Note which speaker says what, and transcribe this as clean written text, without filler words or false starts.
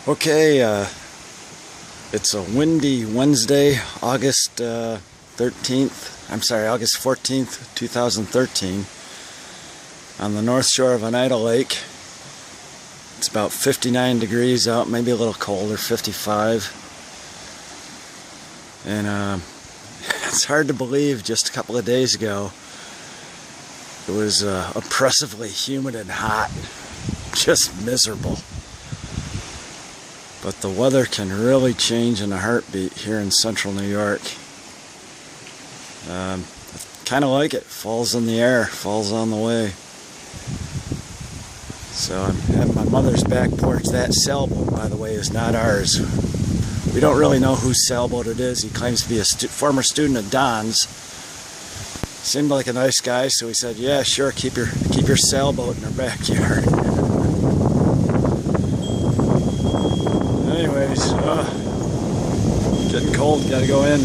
Speaker 1: Okay, it's a windy Wednesday, August 13th, I'm sorry, August 14th, 2013, on the north shore of Oneida Lake. It's about 59 degrees out, maybe a little colder, 55. And it's hard to believe just a couple of days ago it was oppressively humid and hot, just miserable. But the weather can really change in a heartbeat here in central New York. I kind of like it. Fall's in the air, fall's on the way. So I'm at my mother's back porch. That sailboat, by the way, is not ours. We don't really know whose sailboat it is. He claims to be a former student of Don's. Seemed like a nice guy, so he said, "Yeah, sure, keep your sailboat in our backyard." Anyways, getting cold, gotta go in.